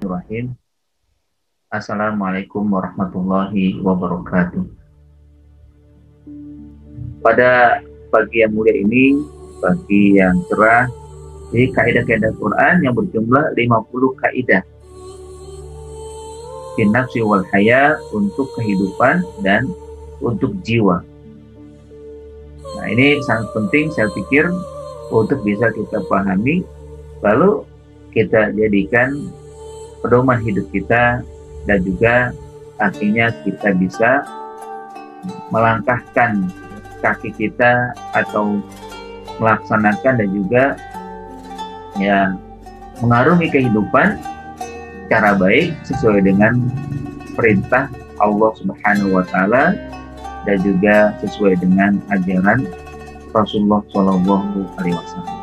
Bismillahirrahmanirrahim. Assalamualaikum warahmatullahi wabarakatuh. Pada pagi yang mulia ini, pagi yang cerah, di kaidah-kaidah Quran yang berjumlah 50 kaidah. Nafsi wal haya, untuk kehidupan dan untuk jiwa. Nah, ini sangat penting saya pikir untuk bisa kita pahami, lalu kita jadikan pedoman hidup kita, dan juga akhirnya kita bisa melangkahkan kaki kita atau melaksanakan dan juga mengarungi kehidupan cara baik sesuai dengan perintah Allah Subhanahu wa Ta'ala dan juga sesuai dengan ajaran Rasulullah Shallallahu Alaihi Wasallam.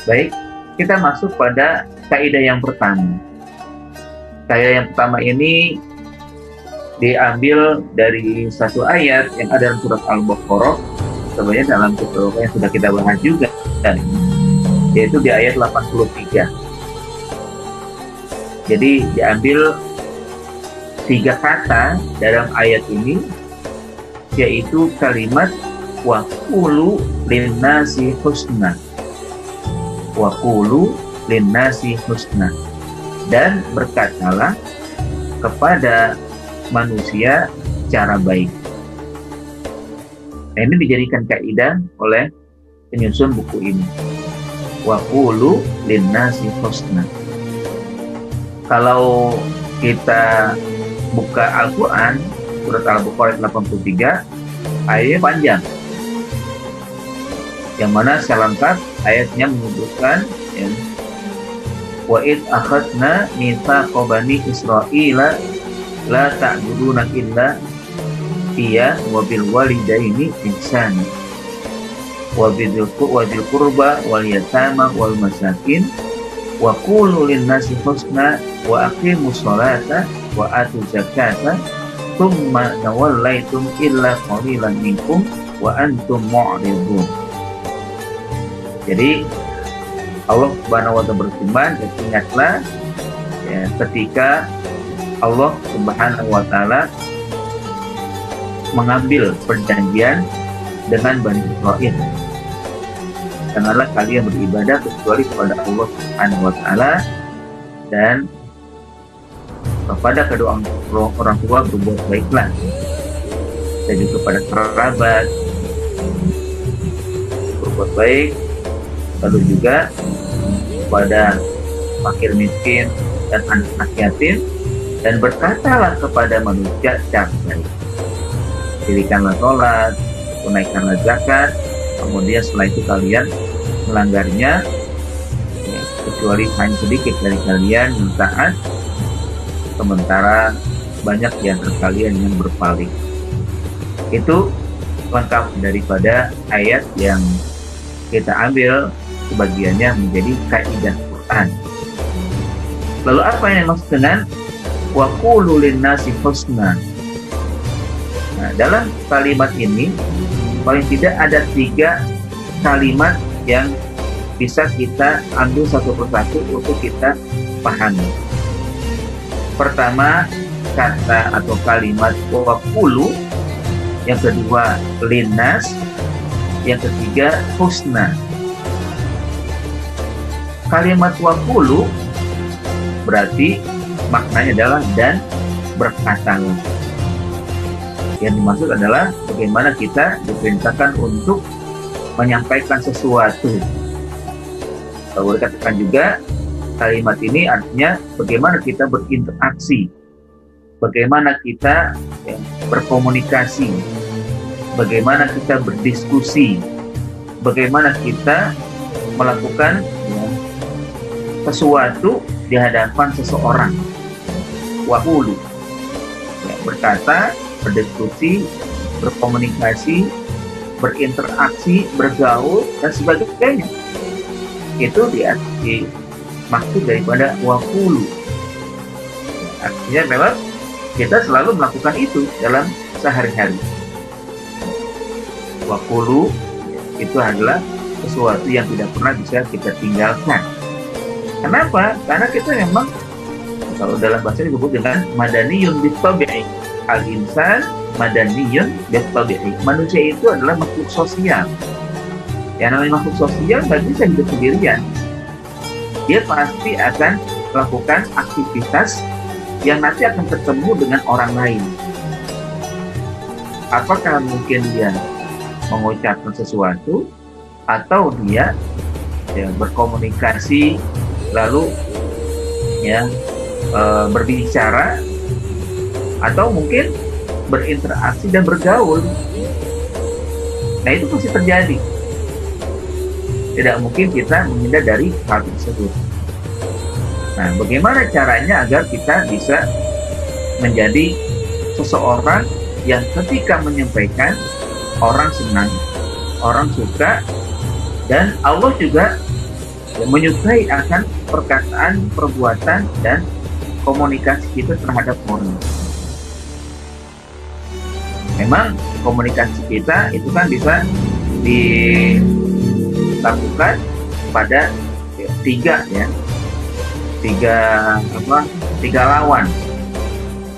Baik, kita masuk pada kaidah yang pertama. Kaidah yang pertama ini diambil dari satu ayat yang ada dalam surat Al-Baqarah, sebenarnya dalam surat yang sudah kita bahas juga, yaitu di ayat 83. Jadi diambil 3 kata dalam ayat ini, yaitu kalimat wa qulu linnasi husna. Wa qulu linnasi husna, dan berkatalah kepada manusia cara baik. Nah, ini dijadikan kaidah oleh penyusun buku ini. Wa qulu linnasi husna. Kalau kita buka Al-Quran, surat Al-Baqarah 83, ayatnya panjang, yang mana secara lengkap ayatnya menyebutkan wa id akhadna mitsaqa bani Israila la ta'buduna illa iya wa bil walidaini ihsana wa bil qurba wal yatama wal masakin wa qulu lin nasi husna wa aqimus sholata wa atu zakata thumma tawallaitum illa qalilan minkum wa antum mu'ridun. Jadi Allah Subhanahu wa Ta'ala berfirman, ingatlah ketika Allah Subhanahu wa Ta'ala mengambil perjanjian dengan Bani Israil, janganlah kalian beribadah kecuali kepada Allah Subhanahu wa Ta'ala, dan kepada kedua orang tua berbuat baiklah, dan juga kepada kerabat berbuat baik, lalu juga kepada fakir miskin dan anak yatim, dan berkatalah kepada manusia cara baik. Dirikanlah sholat, tunaikanlah zakat, kemudian setelah itu kalian melanggarnya, kecuali hanya sedikit dari kalian yang taat, sementara banyak di antara kalian yang berpaling. Itu lengkap daripada ayat yang kita ambil sebagiannya menjadi kaidah Quran. Lalu apa yang dimaksud dengan wa qulu linnasi husna? Nah, dalam kalimat ini paling tidak ada 3 kalimat yang bisa kita ambil satu persatu untuk kita pahami. Pertama, kata atau kalimat wa qulu, yang kedua linnas, yang ketiga husna. Kalimat wa qulu berarti maknanya adalah dan berkatalah. Yang dimaksud adalah bagaimana kita diperintahkan untuk menyampaikan sesuatu. Kalau dikatakan juga kalimat ini artinya bagaimana kita berinteraksi, bagaimana kita berkomunikasi, bagaimana kita berdiskusi, bagaimana kita melakukan sesuatu di hadapan seseorang. Wa qulu, berkata, berdiskusi, berkomunikasi, berinteraksi, bergaul, dan sebagainya. Itu dimaksud daripada wa qulu. Artinya memang kita selalu melakukan itu dalam sehari-hari. Wa qulu itu adalah sesuatu yang tidak pernah bisa kita tinggalkan. Kenapa? Karena kita memang Kalau dalam bahasa disebut dengan madaniyun bitabi'i. Al-insan madaniyun bitabi'i. Manusia itu adalah makhluk sosial. Yang namanya makhluk sosial nggak bisa hidup sendirian. Dia pasti akan melakukan aktivitas yang nanti akan ketemu dengan orang lain. Apakah mungkin dia mengucapkan sesuatu, atau dia berkomunikasi lalu berbicara, atau mungkin berinteraksi dan bergaul. Nah, itu pasti terjadi. Tidak mungkin kita menghindar dari hal tersebut. Nah, bagaimana caranya agar kita bisa menjadi seseorang yang ketika menyampaikan orang senang, orang suka, dan Allah juga menyukai akan perkataan, perbuatan, dan komunikasi kita terhadap orang. Memang komunikasi kita itu kan bisa dilakukan pada tiga lawan.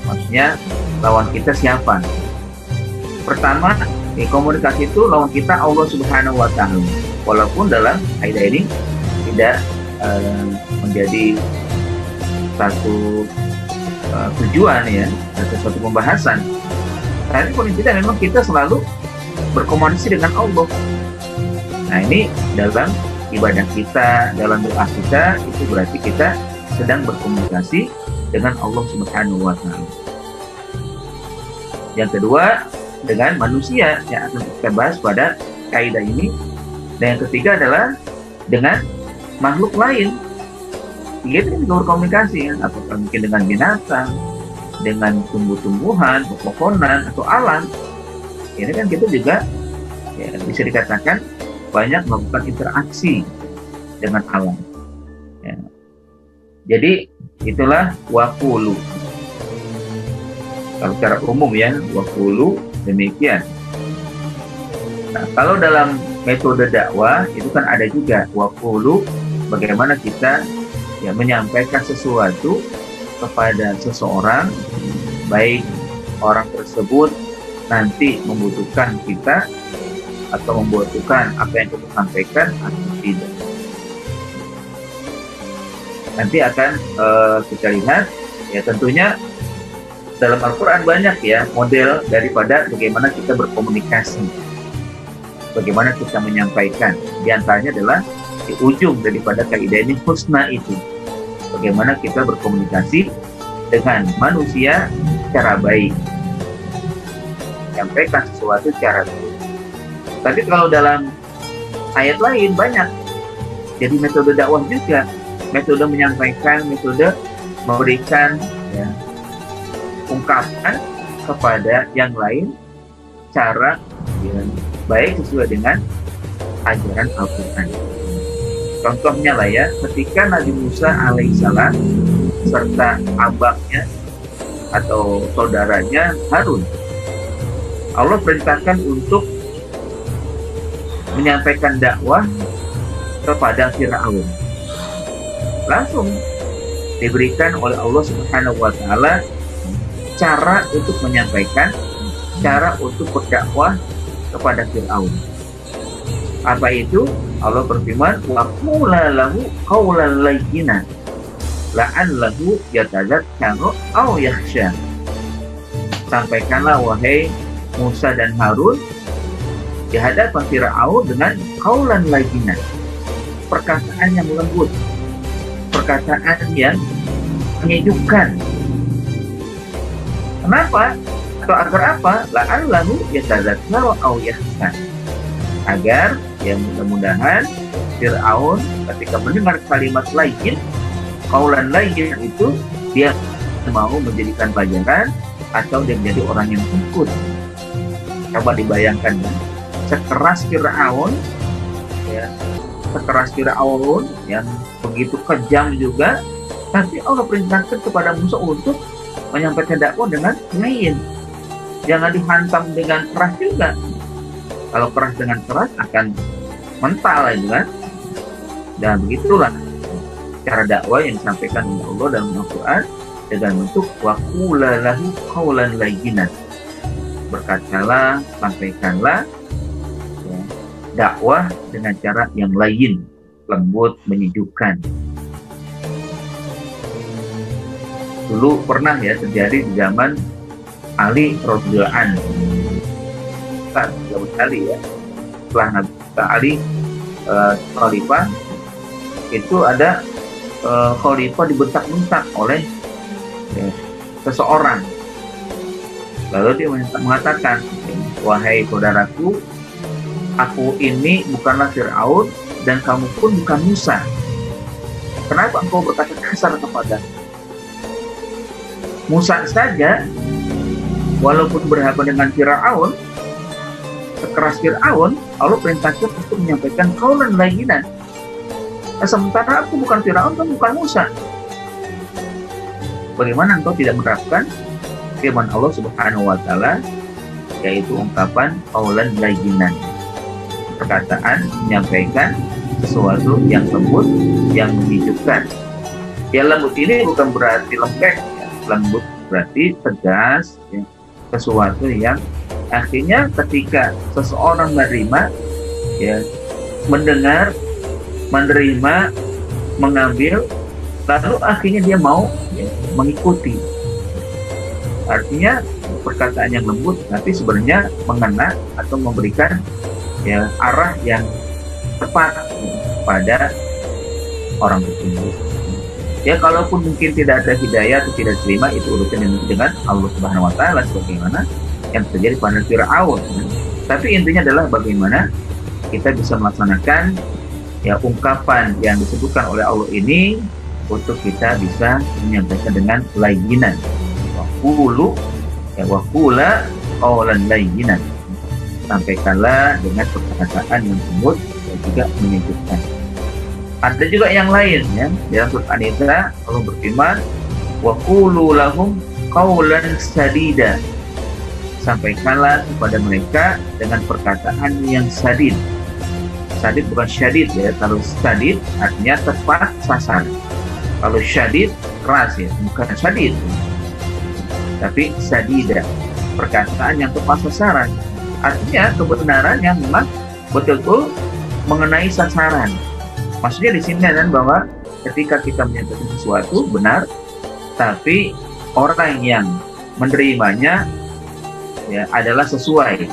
Maksudnya lawan kita siapa? Pertama, komunikasi itu lawan kita Allah Subhanahu wa Ta'ala. Walaupun dalam kaidah ini tidak menjadi satu tujuan atau satu pembahasan. Tapi paling tidak memang kita selalu berkomunikasi dengan Allah. Nah, ini dalam ibadah kita, dalam doa kita, itu berarti kita sedang berkomunikasi dengan Allah Subhanahu wa Ta'ala. Yang kedua, dengan manusia yang akan kita bahas pada kaidah ini. Dan yang ketiga adalah dengan makhluk lain. Kita juga berkomunikasi, apakah mungkin dengan binatang, dengan tumbuh-tumbuhan, pepohonan, atau alam. Ini kan kita juga bisa dikatakan banyak melakukan interaksi dengan alam. Jadi itulah waqulu. Kalau secara umum waqulu demikian. Nah, kalau dalam metode dakwah itu kan ada juga waqulu, bagaimana kita menyampaikan sesuatu kepada seseorang, baik orang tersebut nanti membutuhkan kita atau membutuhkan apa yang kita sampaikan atau tidak. Nanti akan kita lihat, tentunya dalam Al-Quran banyak model daripada bagaimana kita berkomunikasi, bagaimana kita menyampaikan. Di antaranya adalah di ujung daripada kaidah ini husna itu, bagaimana kita berkomunikasi dengan manusia secara baik, menyampaikan sesuatu secara baik. Tapi kalau dalam ayat lain banyak, jadi metode dakwah juga, metode menyampaikan, metode memberikan ungkapan kepada yang lain cara baik sesuai dengan ajaran Al-Quran. Contohnya ketika Nabi Musa alaihissalam serta abangnya atau saudaranya Harun, Allah perintahkan untuk menyampaikan dakwah kepada Fir'aun. Langsung diberikan oleh Allah Subhanahu wa Ta'ala cara untuk menyampaikan, cara untuk berdakwah kepada Fir'aun. Apa itu? Allah berfirman, wa qula lahu qawlan layyinan la'allahu yatadzakkaru aw yakhsha. Sampaikanlah wahai Musa dan Harun di hadapan Fir'aun dengan qawlan layyinan, perkataan yang lembut, perkataan yang menyejukkan. Kenapa? Atau agar apa? La'allahu yatadzakkaru aw yakhsha. Agar mudah-mudahan Fir'aun ketika mendengar kalimat layyin, qaulan layyin itu, dia mau menjadikan pelajaran atau dia menjadi orang yang takut. Coba dibayangkan sekeras Fir'aun sekeras Fir'aun yang begitu kejam juga, tapi Allah perintahkan kepada Musa untuk menyampaikan dakwah dengan lain. Jangan dihantam dengan keras juga. Kalau keras dengan keras akan mental kan. Dan begitulah cara dakwah yang disampaikan oleh Allah dalam Al-Quran. dengan bentuk waqula lahu qawlan layyinan. Berkatalah, sampaikanlah ya, dakwah dengan cara yang lain, lembut, menyejukkan. Dulu pernah ya terjadi di zaman Ali radhiyallahu anhu. Jauh sekali ya. Setelah Nabi Ali khalifah, itu ada khalifah dibentak-bentak oleh ya, seseorang. Lalu dia mengatakan, wahai saudaraku, aku ini bukanlah Fir'aun dan kamu pun bukan Musa. Kenapa engkau berkata kasar kepada Musa saja? Walaupun berhadapan dengan Fir'aun, sekeras Fir'aun, Allah perintahkan untuk menyampaikan qaulan layyinan. Sementara aku bukan Fir'aun, kamu bukan Musa. Bagaimana engkau tidak menerapkan firman Allah Subhanahu wa Ta'ala, yaitu ungkapan qaulan layyinan, perkataan menyampaikan sesuatu yang lembut, yang menyejukkan. Ya, lembut ini bukan berarti lembek, ya. Lembut berarti tegas, ya. Sesuatu yang akhirnya ketika seseorang menerima, ya, mendengar, menerima, mengambil, lalu akhirnya dia mau ya, mengikuti. Artinya perkataan yang lembut tapi sebenarnya mengena atau memberikan ya arah yang tepat pada orang tersebut. Ya, kalaupun mungkin tidak ada hidayah atau tidak terima, itu urusan dengan Allah Subhanahu wa Ta'ala, sebagaimana yang terjadi pada Fir'aun. Tapi intinya adalah bagaimana kita bisa melaksanakan ya ungkapan yang disebutkan oleh Allah ini untuk kita bisa menyampaikan dengan layyinan. Waqulu ya waqula qawlan layyinan. Sampaikanlah dengan perkataan yang lembut dan juga menyejukkan. Ada juga yang lain ya, dalam surat An-Nisa Allah berfirman, waqulu lahum qawlan sadida. Sampaikanlah kepada mereka dengan perkataan yang sadid. Sadid bukan syadid ya. Kalau sadid artinya tepat sasaran. Kalau syadid keras ya, bukan sadid. Tapi sadida, perkataan yang tepat sasaran. Artinya kebenaran yang memang betul-betul mengenai sasaran. Maksudnya di sini kan bahwa ketika kita menyampaikan sesuatu benar, tapi orang yang menerimanya ya adalah sesuai.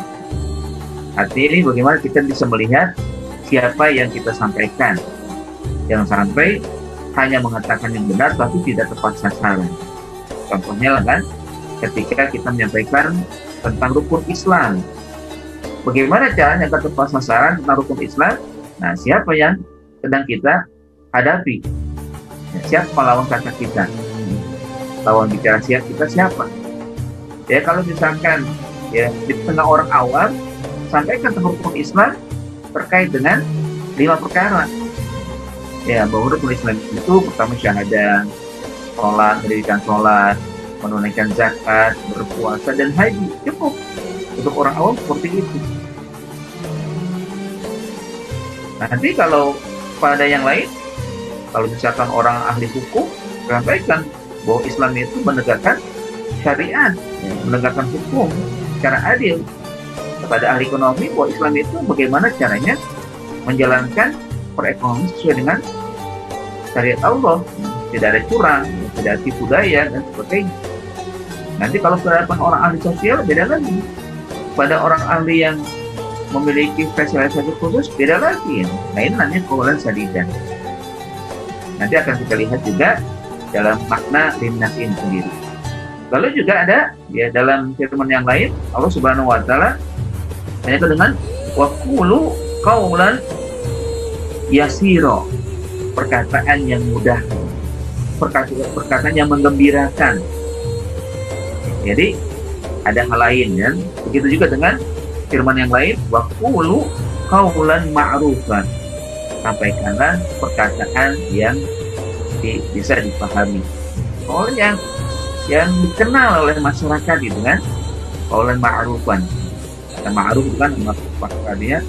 Artinya ini bagaimana kita bisa melihat siapa yang kita sampaikan. Jangan sampai hanya mengatakan yang benar tapi tidak tepat sasaran. Contohnya lah kan, ketika kita menyampaikan tentang rukun Islam, bagaimana caranya agar tepat sasaran tentang rukun Islam? Nah, siapa yang sedang kita hadapi? Ya, siapa lawan kata kita? Lawan bicara kita siapa? Ya, kalau misalkan ya di tengah orang awam, sampaikan tentang rukun Islam terkait dengan 5 perkara. Ya, bahwa rukun Islam itu pertama syahadah, sholat, mendirikan sholat, menunaikan zakat, berpuasa, dan haji. Cukup untuk orang awam seperti itu. Nanti kalau pada yang lain, kalau misalkan orang ahli hukum, sampaikan bahwa Islam itu menegakkan syariat, ya, menegakkan hukum secara adil. Kepada ahli ekonomi, bahwa Islam itu bagaimana caranya menjalankan perekonomian sesuai dengan syariat Allah. Tidak ada curang, tidak ada tipu daya, dan sebagainya. Nanti kalau berhadapan orang ahli sosial, beda lagi. Pada orang ahli yang memiliki spesialisasi khusus, beda lagi. Nah, ini namanya qawlan sadidan. Nanti akan kita lihat juga dalam makna linnas ini sendiri. Lalu juga ada ya dalam firman yang lain, Allah Subhanahu wa Ta'ala menyatakan dengan waqulu qawlan yasiro, perkataan yang mudah, perkataan yang menggembirakan. Jadi ada hal lain ya. Begitu juga dengan firman yang lain, waqulu qawlan ma'rufan. Sampaikanlah perkataan yang bisa dipahami. Oh, yang dikenal oleh masyarakat itu kan qawlan ma'rufan. Kata ma'ruf itu kan maksudnya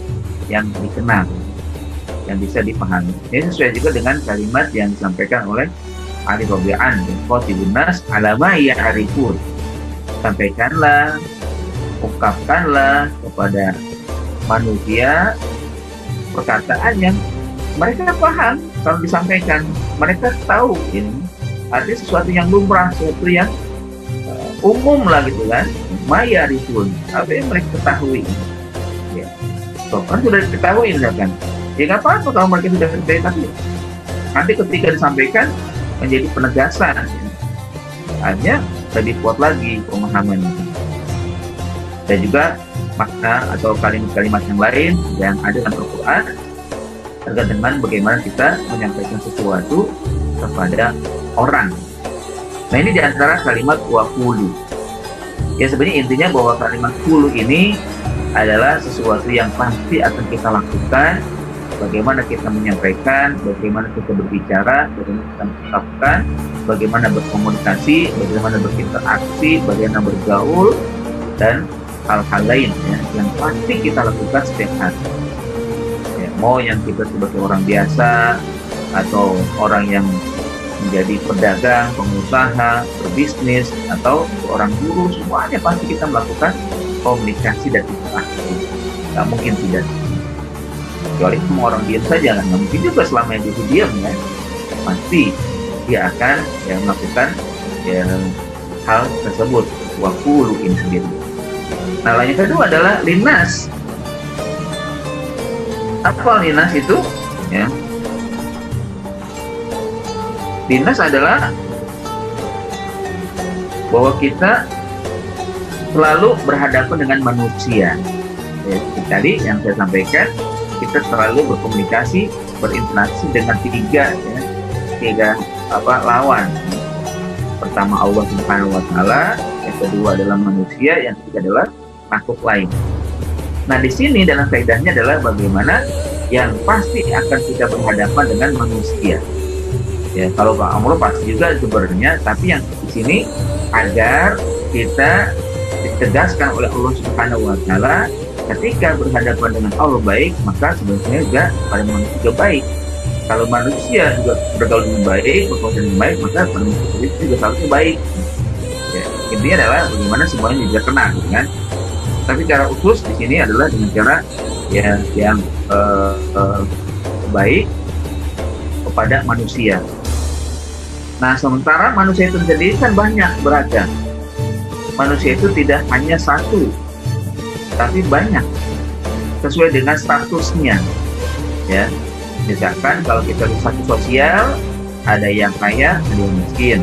yang dikenal, yang bisa dipahami. Ini sesuai juga dengan kalimat yang disampaikan oleh aridobi'an qatibun nas alama ya'rifun. Sampaikanlah, ungkapkanlah kepada manusia perkataan yang mereka paham. Kalau disampaikan, mereka tahu ini artinya sesuatu yang lumrah, sesuatu yang umum lah gitu kan. Maya rifun, apa yang mereka ketahui. Ya. So, kan sudah diketahui misalkan. Ya nggak apa-apa kalau mereka sudah ketahui, tapi nanti ketika disampaikan menjadi penegasan. Ya. Hanya lebih kuat lagi pemahamannya. Dan juga makna atau kalimat-kalimat yang lain yang ada dalam Al-Quran terkait dengan bagaimana kita menyampaikan sesuatu kepada orang. Nah ini diantara kalimat waqulu. Ya sebenarnya intinya bahwa kalimat qulu ini adalah sesuatu yang pasti akan kita lakukan. Bagaimana kita menyampaikan, bagaimana kita berbicara, bagaimana kita mengungkapkan, bagaimana berkomunikasi, bagaimana berinteraksi, bagaimana bergaul, dan hal-hal lain ya, yang pasti kita lakukan setiap hari. Ya, mau yang kita sebagai orang biasa atau orang yang menjadi pedagang, pengusaha, berbisnis, atau seorang guru, semuanya pasti kita melakukan komunikasi dan interaksi. Nggak mungkin tidak. Kecuali semua orang diam saja, nggak mungkin juga selama yang dia diam ya. Pasti dia akan ya, melakukan ya, hal tersebut. Waqulu ini sendiri. Nah, yang kedua adalah linnas. Apa linnas itu? Ya. Linnas adalah bahwa kita selalu berhadapan dengan manusia. Ya, tadi yang saya sampaikan, kita selalu berkomunikasi, berinteraksi dengan tiga lawan. Pertama Allah Subhanahu Wa Taala, yang kedua adalah manusia, yang ketiga adalah makhluk lain. Nah di sini dalam kaidahnya adalah bagaimana yang pasti akan kita berhadapan dengan manusia. Ya, kalau Pak Amro pasti juga sebenarnya, tapi yang di sini agar kita ditegaskan oleh Allah Subhanahu Wa Taala ketika berhadapan dengan Allah baik, maka sebenarnya juga pada manusia juga baik. Kalau manusia juga bergaul dengan baik, berkomunikasi dengan baik, maka manusia juga seharusnya baik. Ya, intinya adalah bagaimana semuanya juga kena, kan? Tapi cara khusus di sini adalah dengan cara ya yang baik kepada manusia. Nah, sementara manusia itu sendiri kan banyak, beragam. Manusia itu tidak hanya satu, tapi banyak, sesuai dengan statusnya. Ya, misalkan kalau kita lihat status sosial, ada yang kaya, ada yang miskin.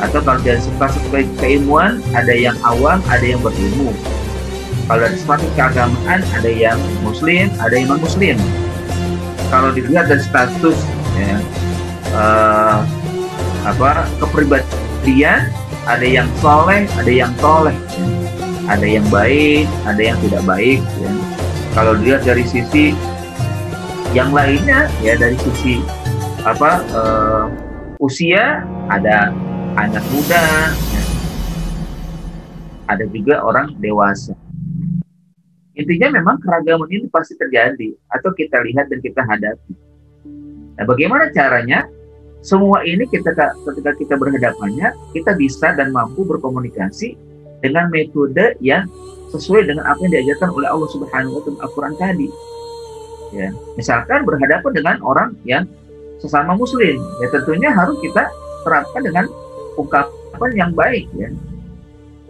Atau kalau dari status keilmuan, ada yang awam, ada yang berilmu. Kalau dari status keagamaan, ada yang muslim, ada yang non-muslim. Kalau dilihat dari status ya, kepribadian, ada yang soleh, ada yang toleh, ya. Ada yang baik, ada yang tidak baik. Ya. Kalau dilihat dari sisi yang lainnya, ya dari sisi usia, ada anak muda, ya. Ada juga orang dewasa. Intinya memang keragaman ini pasti terjadi atau kita lihat dan kita hadapi. Nah, bagaimana caranya? Semua ini ketika kita berhadapannya, kita bisa dan mampu berkomunikasi dengan metode yang sesuai dengan apa yang diajarkan oleh Allah Subhanahu Wa Taala Al-Quran tadi. Ya, misalkan berhadapan dengan orang yang sesama Muslim, ya tentunya harus kita terapkan dengan ungkapan yang baik, ya,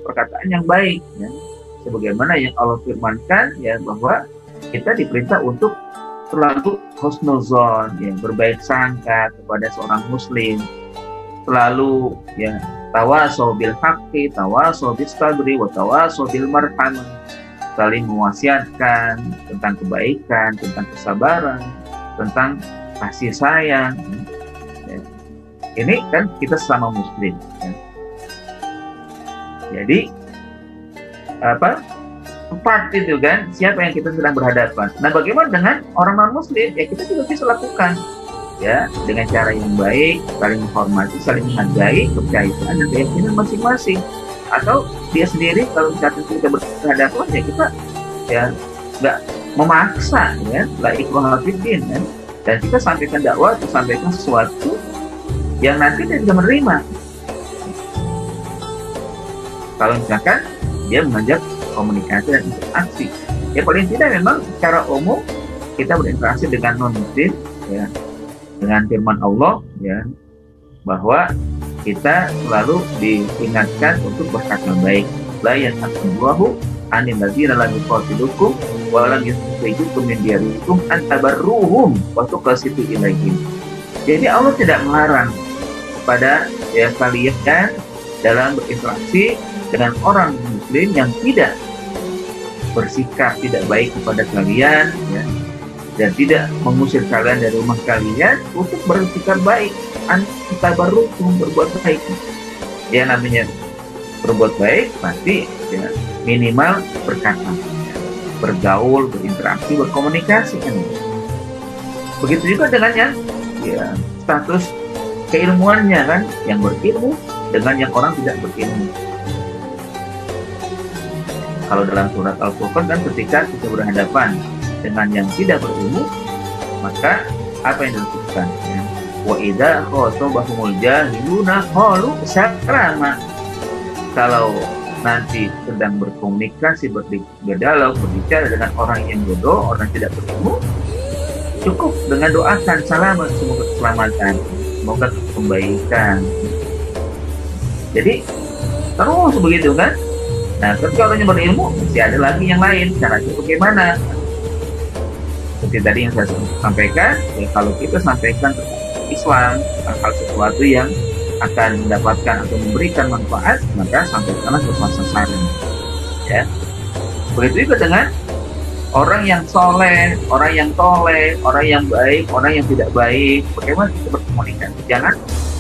perkataan yang baik, ya. Sebagaimana yang Allah firmankan, ya bahwa kita diperintah untuk selalu husnuzon, ya, berbaik sangka kepada seorang muslim, selalu ya tawasau bil haqqi, tawasau bis sabri, wa tawasau bil marhamah, saling mewasiatkan tentang kebaikan, tentang kesabaran, tentang kasih sayang. Ya. Ini kan kita sesama muslim. Ya. Jadi tepat itu kan, siapa yang kita sedang berhadapan. Nah, bagaimana dengan orang non-muslim? Ya kita juga bisa lakukan ya dengan cara yang baik, saling menghormati, saling menghargai kepercayaan dan keyakinan masing-masing. Atau dia sendiri kalau misalnya kita berhadapan, ya kita ya nggak memaksa, ya la ikraha fid din, kan. Dan kita sampaikan dakwah, kita sampaikan sesuatu yang nanti dia bisa menerima. Kalau misalkan dia mengajak komunikasi dan interaksi, ya paling tidak memang secara umum kita berinteraksi dengan non-muslim, ya, dengan firman Allah, ya, bahwa kita selalu diingatkan untuk berkata baik. La yanhakumullahu 'anil ladzina lam yuqatilukum wa lam yukhrijukum min diyarikum an tabarruhum wa tuqsitu ilaihim. Jadi Allah tidak melarang kepada ya kalian dalam berinteraksi dengan orang muslim yang tidak bersikap tidak baik kepada kalian, ya, dan tidak mengusir kalian dari rumah kalian untuk bersikap baik, antabarrukum, berbuat baik. Ya, namanya berbuat baik pasti ya, minimal berkata, ya, bergaul, berinteraksi, berkomunikasi kan. Begitu juga dengan yang ya, status keilmuannya kan, yang berilmu dengan yang orang tidak berilmu. Kalau dalam surat Al-Furqan kan ketika kita berhadapan dengan yang tidak berilmu, maka apa yang dilakukan? Ya. Wa idza khatabahumul jahiluna qalu salama. Kalau nanti sedang berkomunikasi, berdialog, berbicara dengan orang yang bodoh, orang tidak berilmu, cukup dengan doakan selamat, semoga keselamatan, semoga kebaikan. Jadi terus begitu kan. Nah, ketika orangnya berilmu, masih ada lagi yang lain. Caranya bagaimana? Seperti tadi yang saya sampaikan, ya, kalau kita sampaikan tentang Islam, hal sesuatu yang akan mendapatkan atau memberikan manfaat, maka sampaikanlah tepat sasaran. Ya. Begitu juga dengan orang yang soleh, orang yang toleh, orang yang baik, orang yang tidak baik. Bagaimana kita berkomunikasi? Jangan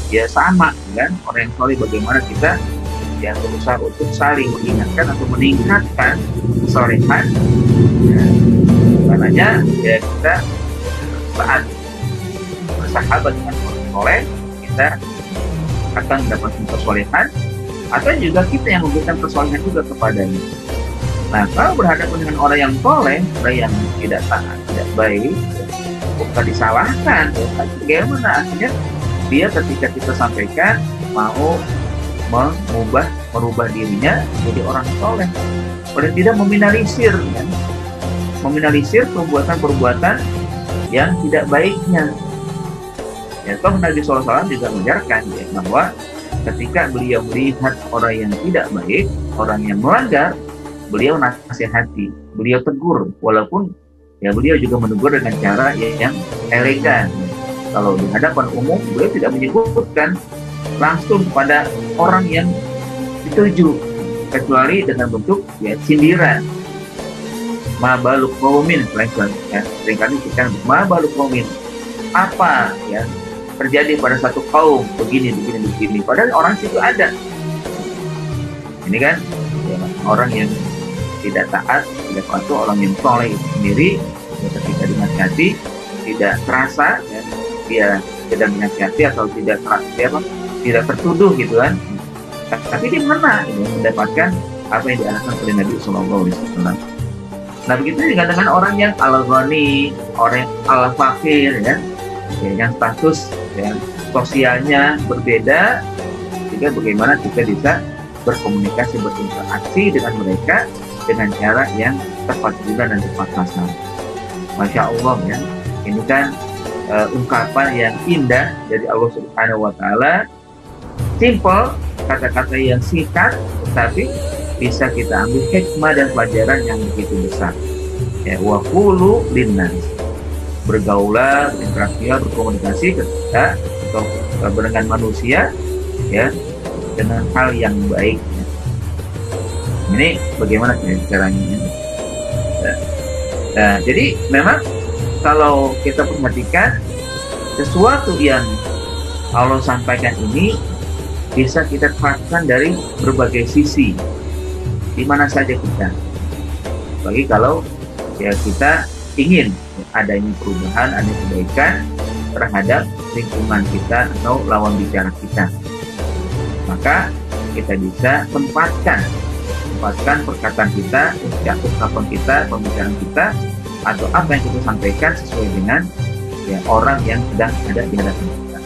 ya sama, kan? Orang yang soleh bagaimana kita ya berusaha untuk saling mengingatkan atau meningkatkan kesolehan. Ya. Karenanya ya kita saat bersahabat dengan orang soleh, kita akan mendapatkan kesolehan, atau juga kita yang memberikan kesolehan juga kepadanya. Nah, kalau berhadapan dengan orang yang soleh, orang yang tidak taat, tidak baik, bukan disalahkan, ya, tapi bagaimana akhirnya dia ketika kita sampaikan mau merubah dirinya jadi orang soleh, paling tidak meminimalisir, ya, meminimalisir perbuatan-perbuatan yang tidak baiknya. Ya, toh Nabi SAW juga mengajarkan ya, bahwa ketika beliau melihat orang yang tidak baik, orang yang melanggar, beliau nasihati, beliau tegur, walaupun ya beliau juga menegur dengan cara yang elegan. Kalau di hadapan umum, beliau tidak menyebutkan langsung pada orang yang dituju, kecuali dengan bentuk ya sindiran. Ma baluk qaumin, ya, seringkali kita ma baluk qaumin, apa ya terjadi pada satu kaum begini. Padahal orang situ ada. Ini kan ya, orang yang tidak taat, tidak patuh, orang yang soleh itu sendiri ya, ketika dinasihati tidak terasa ya, dia tidak dinasihati atau tidak tertuduh gitu kan, tapi dia mengenal ya, mendapatkan apa yang diarahkan oleh Nabi SAW. Nah begitu juga dengan orang yang al-ghani, orang yang al-fakir ya, yang status ya, sosialnya berbeda, juga bagaimana kita bisa berkomunikasi, berinteraksi dengan mereka dengan cara yang tepat guna dan tepat sasaran. Masya Allah ya, ini kan ungkapan yang indah dari Allah Subhanahu Wa Taala, simple, kata-kata yang singkat, tetapi bisa kita ambil hikmah dan pelajaran yang begitu besar. Ya, wa qulu linnas, bergaulah, berinteraksi, berkomunikasi ketika atau dengan manusia ya dengan hal yang baik. Ya. Ini bagaimana caranya? Nah, jadi memang kalau kita perhatikan sesuatu yang Allah sampaikan ini bisa kita terapkan dari berbagai sisi, di mana saja kita. Bagi kalau ya kita ingin adanya perubahan, adanya kebaikan terhadap lingkungan kita atau lawan bicara kita, maka kita bisa tempatkan perkataan kita, ucapan kita, pembicaraan kita, atau apa yang kita sampaikan sesuai dengan ya, orang yang sedang ada di hadapan kita.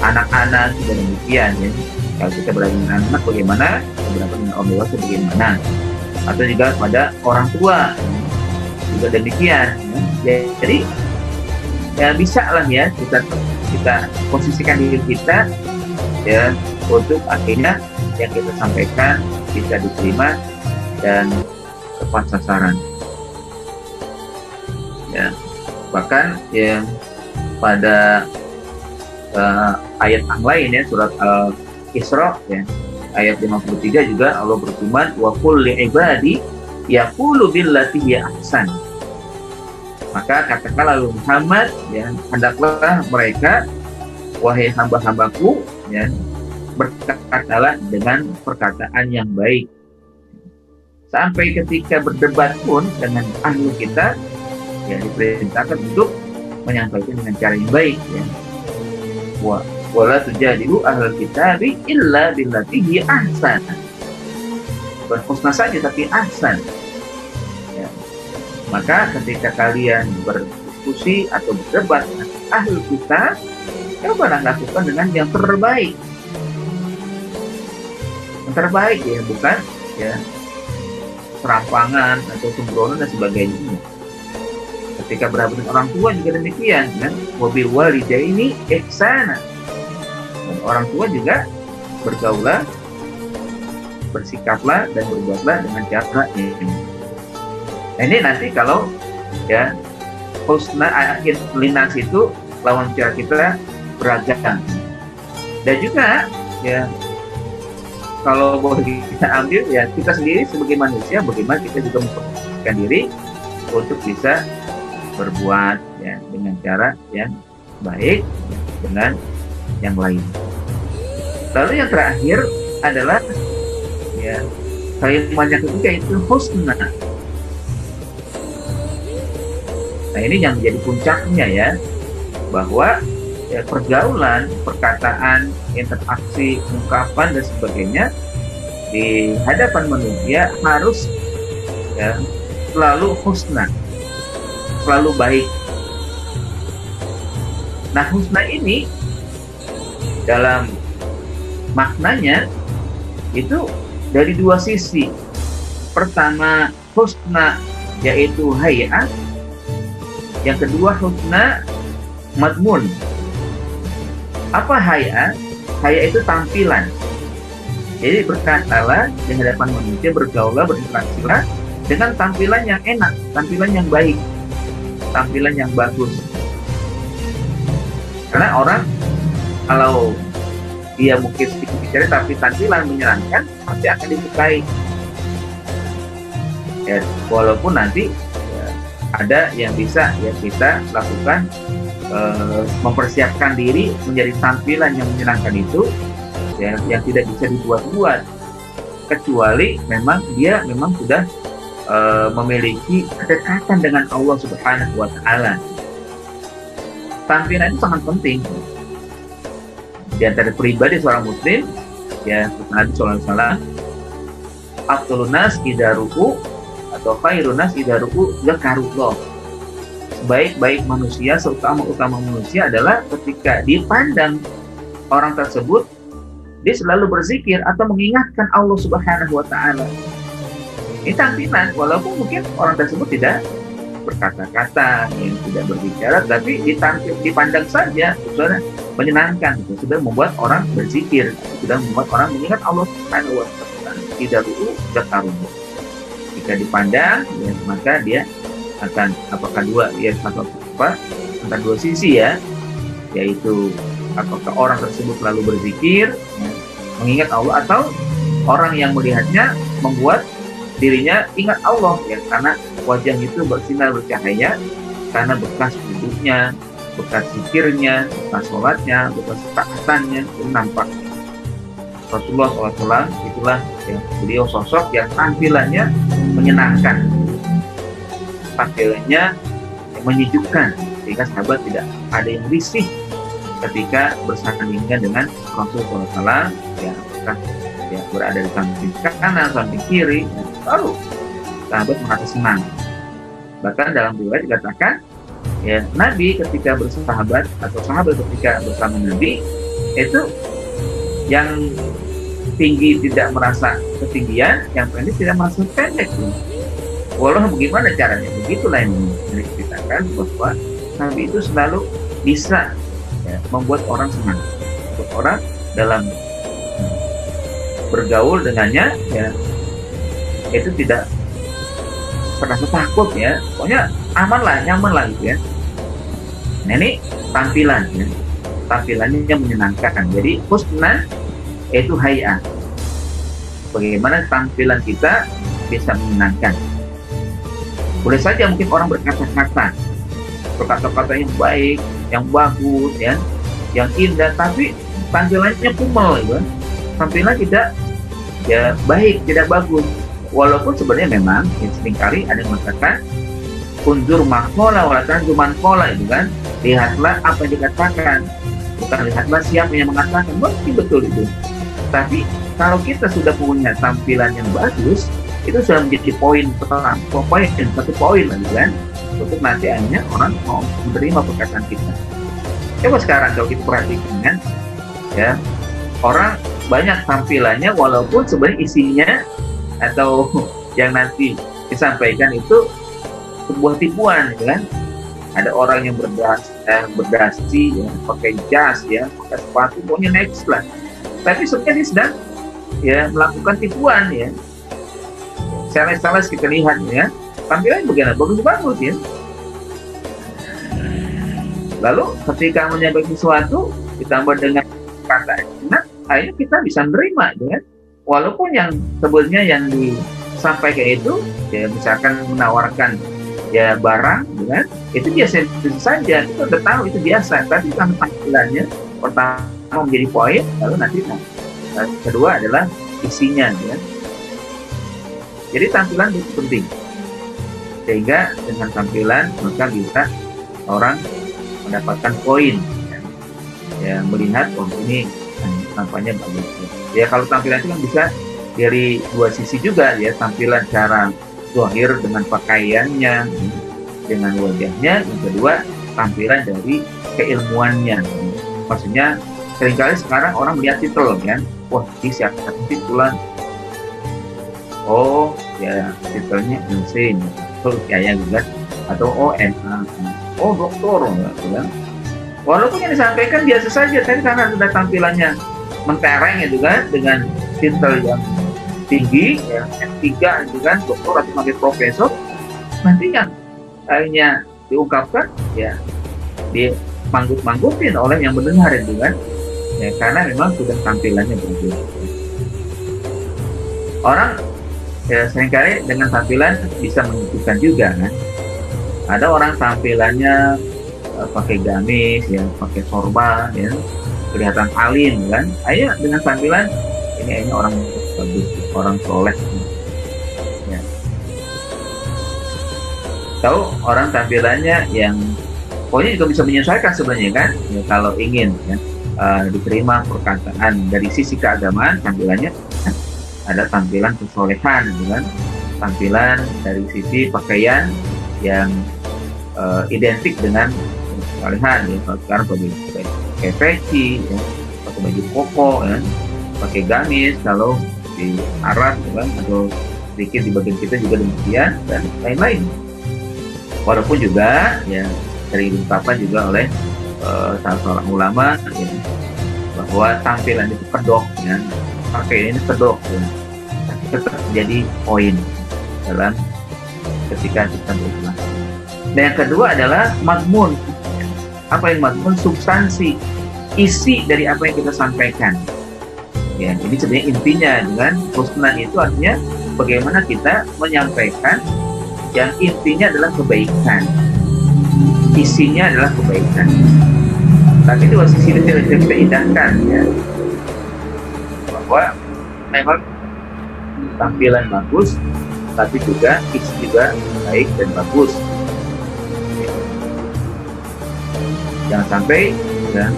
anak-anak juga demikian ya. Kalau kita berada dengan anak bagaimana, berada dengan orang dewasa bagaimana, atau juga pada orang tua juga demikian ya. Jadi ya bisa lah ya kita posisikan diri kita ya untuk akhirnya yang kita sampaikan bisa diterima dan tepat sasaran ya. Bahkan ya pada ayat yang lain ya, surat Al-Isra ya, ayat 53 juga Allah berfirman, wa qul li ibadi yaqulu billati hiya ahsan. Maka katakanlah Muhammad ya, hendaklah mereka, wahai hamba-hambaku ya, berkatalah dengan perkataan yang baik. Sampai ketika berdebat pun dengan ahli kita ya diperintahkan untuk menyampaikan dengan cara yang baik ya. Wala tujadilu ahlal kitabi illa billati hiya ahsan. Berhusna saja tapi ahsan ya. Maka ketika kalian berdiskusi atau berdebat dengan ahli kita, cobalah lakukan dengan yang terbaik. Yang terbaik ya, bukan ya serampangan atau sembrono dan sebagainya. Ketika berhadapan dengan orang tua juga demikian kan, wabil walidaini ihsana. Dan orang tua juga bergaulah, bersikaplah dan berbuatlah dengan cara ini. Nah, ini nanti kalau ya husna akhir linas itu lawan cara kita beragam. Dan juga ya kalau boleh kita ambil ya kita sendiri sebagai manusia, bagaimana kita juga memposisikan diri untuk bisa berbuat ya dengan cara yang baik dengan yang lain. Lalu yang terakhir adalah ya kalimat yang ketiga itu husna. Nah ini yang menjadi puncaknya ya, bahwa ya, pergaulan, perkataan, interaksi, ungkapan dan sebagainya di hadapan manusia harus ya selalu husna, selalu baik. Nah husna ini dalam maknanya itu dari dua sisi. Pertama husna yaitu hayat, yang kedua husna madmun. Apa hayat? Hayat itu tampilan. Jadi berkatalah di hadapan manusia, bergaulah, berinteraksilah dengan tampilan yang enak, tampilan yang baik, tampilan yang bagus. Karena orang kalau dia mungkin sedikit bicara tapi tampilan menyenangkan, pasti akan disukai. Ya, walaupun nanti ya, ada yang bisa ya kita lakukan mempersiapkan diri menjadi tampilan yang menyenangkan itu ya, yang tidak bisa dibuat-buat, kecuali memang dia memang sudah memiliki kedekatan dengan Allah Subhanahu wa Ta'ala. Tampilan itu sangat penting di antara pribadi seorang muslim ya. Nabi SAW, afdhalun nas idza ruku atau khairun nas idza ruku zakarullah. Baik-baik manusia, seutama-utama manusia adalah ketika dipandang orang tersebut, dia selalu berzikir atau mengingatkan Allah Subhanahu wa Ta'ala. Ini tampilan, walaupun mungkin orang tersebut tidak berkata-kata, yang tidak berbicara, tapi dipandang saja sudah menyenangkan, sudah membuat orang berzikir, sudah membuat orang mengingat Allah Subhanahu wa Ta'ala. Tidak perlu zakarullah. Jika dipandang, ya, maka dia akan apakah dua ya antara dua sisi ya, yaitu apakah orang tersebut selalu berzikir ya, mengingat Allah, atau orang yang melihatnya membuat dirinya ingat Allah ya, karena wajah itu bersinar bercahaya karena bekas wudhunya, bekas zikirnya, bekas sholatnya, bekas taatannya itu nampak. Rasulullah SAW itulah ya, beliau sosok yang tampilannya menyenangkan, tampilannya yang menyejukkan, sehingga sahabat tidak ada yang risih ketika bersandingan dengan Rasulullah SAW ya, ya berada di samping kanan, samping kiri, lalu sahabat merasa senang. Bahkan dalam riwayat dikatakan ya, Nabi ketika bersahabat atau sahabat ketika bersama Nabi itu yang tinggi tidak merasa ketinggian, yang pendek tidak merasa pendek. Walau bagaimana caranya, begitulah yang diceritakan bahwa Nabi itu selalu bisa ya, membuat orang senang, membuat orang dalam bergaul dengannya ya itu tidak pernah takut ya, pokoknya aman lah, nyaman lah gitu ya. Nah ini tampilan ya, tampilannya yang menyenangkan. Jadi husna itu hayat, bagaimana tampilan kita bisa menyenangkan. Boleh saja mungkin orang berkata-kata yang baik, yang bagus ya, yang indah, tapi tampilannya kumel ya, tampilan tidak ya baik, tidak bagus. Walaupun sebenarnya memang ya, seringkali ada yang mengatakan unjur makola walatan cuman kola itu kan, lihatlah apa yang dikatakan, bukan lihatlah siapa yang mengatakan. Mungkin betul itu, tapi kalau kita sudah punya tampilan yang bagus, itu sudah menjadi poin pertama, satu poin lagi kan, untuk nanti akhirnya orang mau menerima perkataan kita. Coba sekarang kalau kita perhatikan kan, ya orang banyak tampilannya, walaupun sebenarnya isinya atau yang nanti disampaikan itu sebuah tipuan, kan? Ada orang yang berdasi, ya, pakai jas, ya, pakai sepatu, pokoknya next lah. Tapi sebenarnya dia sedang ya melakukan tipuan, ya. Sales kita lihat, ya, tampilannya bagaimana? Bagus-bagus, ya. Lalu ketika menyampaikan sesuatu ditambah dengan kata enak, akhirnya kita bisa menerima, ya. Walaupun yang sebenarnya yang disampaikan itu ya misalkan menawarkan ya barang, ya, itu biasa saja, kita udah tahu itu biasa. Tapi kan tampilannya pertama menjadi poin, lalu nanti kedua adalah isinya, ya. Jadi tampilan itu penting, sehingga dengan tampilan maka bisa orang mendapatkan poin, ya, melihat oh ini tampaknya bagus. Ya kalau tampilan itu kan bisa dari dua sisi juga, ya, tampilan cara zahir dengan pakaiannya, dengan wajahnya, yang kedua tampilan dari keilmuannya. Maksudnya seringkali sekarang orang melihat titel, kan, wah ini siapa titulan, oh ya titelnya MC, atau kayak gitu, atau MA, oh doktor, ya. Walaupun yang disampaikan biasa saja, tapi karena sudah tampilannya mentereng itu kan, dengan titel yang tinggi, ya, S3 itu kan, doktor atau sebagai profesor, nanti yang akhirnya diungkapkan ya dimanggut-manggutin oleh yang mendengar itu kan, ya, karena memang sudah tampilannya bagus. Orang ya seringkali dengan tampilan bisa menunjukkan juga kan. Ada orang tampilannya pakai gamis, ya, pakai sorban, ya, kelihatan alim kan. Ayo dengan tampilan ini orang bagus, orang soleh. Ya. Tahu orang tampilannya yang pokoknya juga bisa menyesuaikan sebenarnya kan. Ya, kalau ingin ya, diterima perkataan dari sisi keagamaan, tampilannya kan, ada tampilan kesolehan, kan, tampilan dari sisi pakaian yang identik dengan kesolehan, ya. Kalau sekarang pakai peci, ya, pakai baju koko, ya, pakai gamis kalau di Arab, kan, atau sedikit di bagian kita juga demikian dan lain-lain. Walaupun juga ya sering diungkapkan juga oleh salah seorang ulama, ya, bahwa tampilan itu kedok, ya, pakai ini kedok, ya, tetap jadi poin dalam ketika kita berinteraksi. Dan yang kedua adalah madmun. Apa yang madmun? Substansi, isi dari apa yang kita sampaikan. Ya, ini sebenarnya intinya dengan husna itu artinya bagaimana kita menyampaikan yang intinya adalah kebaikan, isinya adalah kebaikan. Tapi dua sisi itu tidak kita indahkan, ya, bahwa memang tampilan bagus, tapi juga isi juga baik dan bagus. Jangan sampai ya,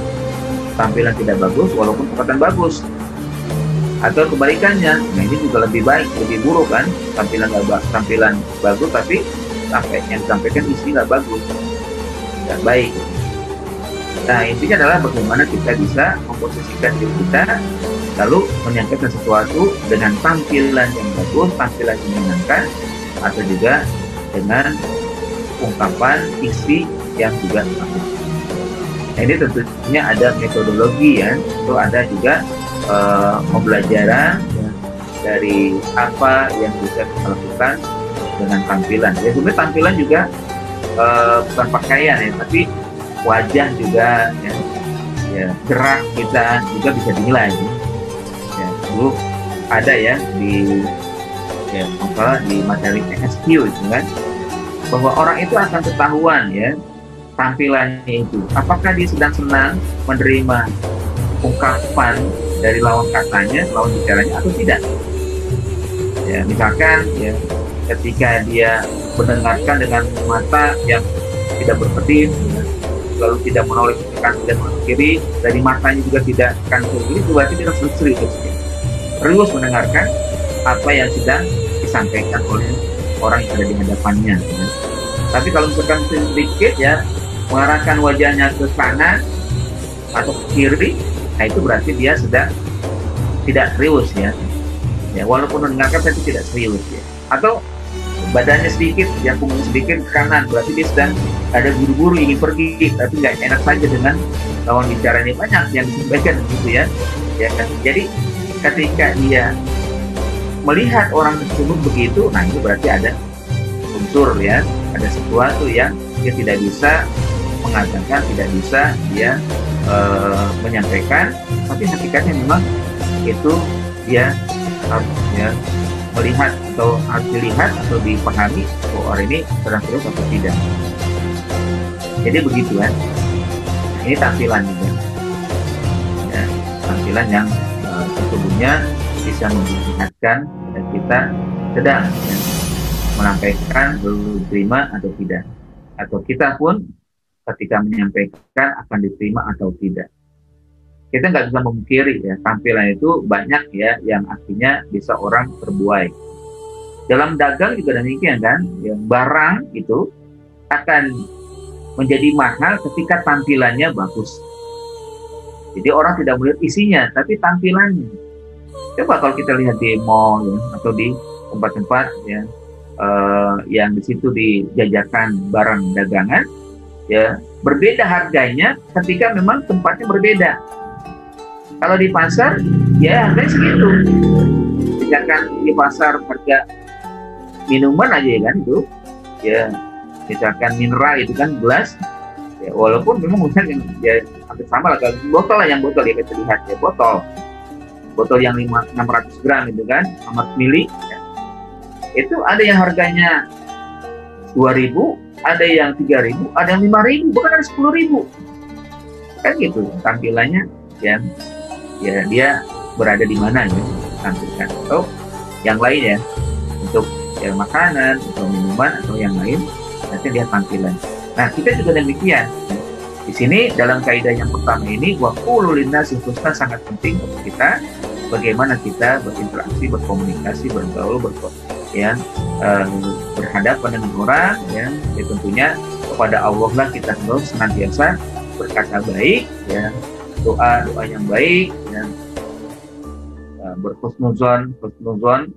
tampilan tidak bagus walaupun perkataan bagus, atau kebalikannya. Nah ini juga lebih baik, lebih buruk kan, tampilan bagus tapi yang disampaikan isi nggak bagus, nggak baik. Nah, intinya adalah bagaimana kita bisa memposisikan diri kita lalu menyampaikan sesuatu dengan tampilan yang bagus, tampilan yang menyenangkan, atau juga dengan ungkapan isi yang juga bagus. Nah, ini tentunya ada metodologi ya, itu ada juga pembelajaran ya, dari apa yang bisa kita lakukan dengan tampilan. Ya, sebenarnya tampilan juga bukan pakaian ya, tapi wajah juga ya, ya gerak kita juga bisa dinilai. Ya, dulu ada ya di ya di materi SQ itu kan, bahwa orang itu akan ketahuan ya tampilannya itu, apakah dia sedang senang menerima ungkapan dari lawan katanya, lawan bicaranya atau tidak. Ya, misalkan ya ketika dia mendengarkan dengan mata yang tidak berkedip, ya, lalu tidak menoleh ke kanan dan menoleh ke kiri, dari matanya juga tidak kan ke kiri, itu berarti dia harus serius mendengarkan apa yang sedang disampaikan oleh orang yang ada di hadapannya. Ya. Tapi kalau misalkan sedikit ya mengarahkan wajahnya ke kanan atau ke kiri, nah itu berarti dia sedang tidak serius ya. Ya, walaupun mendengarkan tapi tidak serius ya. Atau badannya sedikit, yang punggungnya sedikit ke kanan, berarti dia sedang ada buru-buru ingin pergi, tapi nggak enak saja dengan lawan bicaranya, banyak yang disampaikan gitu ya. Ya kan? Jadi ketika dia melihat orang tersebut begitu, nah itu berarti ada unsur ya, ada sesuatu yang dia tidak bisa mengatakan, tidak bisa dia menyampaikan, tapi hakikatnya memang itu dia harus ya melihat atau harus dilihat atau dipahami bahwa orang ini sedang serius atau tidak. Jadi begitu kan. Ini tampilan juga. Ya, tampilan yang sesungguhnya bisa memperlihatkan kita sedang ya, menyampaikan belum diterima atau tidak. Atau kita pun ketika menyampaikan akan diterima atau tidak. Kita nggak bisa memungkiri ya, tampilan itu banyak ya yang artinya bisa orang terbuai. Dalam dagang juga demikian kan, ya, barang itu akan menjadi mahal ketika tampilannya bagus. Jadi orang tidak melihat isinya, tapi tampilannya. Coba kalau kita lihat di mall ya, atau di tempat-tempat ya yang di situ dijajakan barang dagangan, ya berbeda harganya ketika memang tempatnya berbeda. Kalau di pasar, ya harganya segitu. Misalkan di pasar harga minuman aja ya kan itu, ya misalkan mineral itu kan gelas, ya walaupun memang mungkin ya hampir sama lah, kalau botol lah yang botol ya kita lihat ya botol yang 600 gram itu kan, 600 mili, ya. Itu ada yang harganya 2.000, ada yang 3.000, ada yang 5.000, bahkan ada 10.000, kan gitu tampilannya ya. Ya dia berada di mana ya tampilkan, atau yang lain ya untuk ya makanan atau minuman atau yang lain nanti dia tampilan. Nah kita juga demikian. Di sini dalam kaidah yang pertama ini wa qulu linnasi husna sangat penting untuk kita, bagaimana kita berinteraksi, berkomunikasi, bergaul, berhadapan dengan orang ya tentunya kepada Allah lah kita harus senantiasa berkata baik ya, doa yang baik ya, berhusnuzon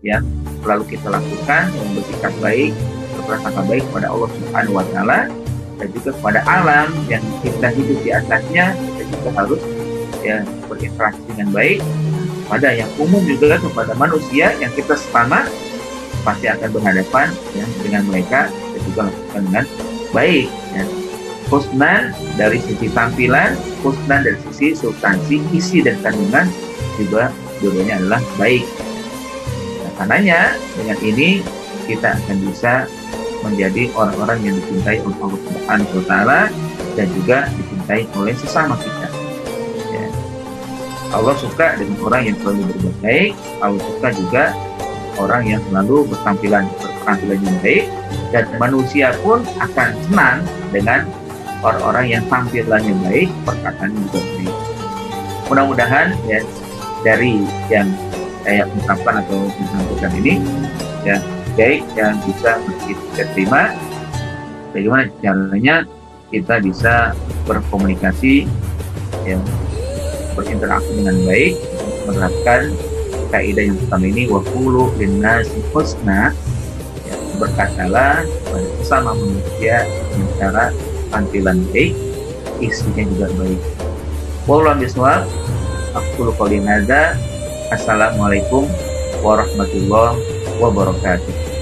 yang selalu kita lakukan, yang bersikap baik, berprasangka baik kepada Allah Subhanahu wa Ta'ala, dan juga kepada alam yang kita hidup di atasnya. Kita juga harus ya berinteraksi dengan baik pada yang umum, juga kepada manusia yang kita sesama pasti akan berhadapan ya dengan mereka, kita juga lakukan dengan baik ya. Husnan dari sisi tampilan, husnan dari sisi substansi, isi dan kandungan juga dua-duanya adalah baik. Nah, karenanya dengan ini kita akan bisa menjadi orang-orang yang dicintai oleh Allah Subhanahu wa Ta'ala dan juga dicintai oleh sesama kita. Ya. Allah suka dengan orang yang selalu berbuat baik. Allah suka juga orang yang selalu berpenampilan yang baik, dan manusia pun akan senang dengan orang-orang yang tampilannya baik, perkataannya juga baik. Mudah-mudahan ya dari yang saya ungkapkan atau disampaikan ini ya baik yang bisa kita terima, bagaimana caranya kita bisa berkomunikasi, ya, berinteraksi dengan baik, menerapkan kaidah yang pertama ini, wa qulu linnasi husna, ya, berkatalah pada sesama manusia dengan cara tampilan baik, isinya juga baik. Wallahu bisawab. Aku qouli hadza. Assalamualaikum warahmatullahi wabarakatuh.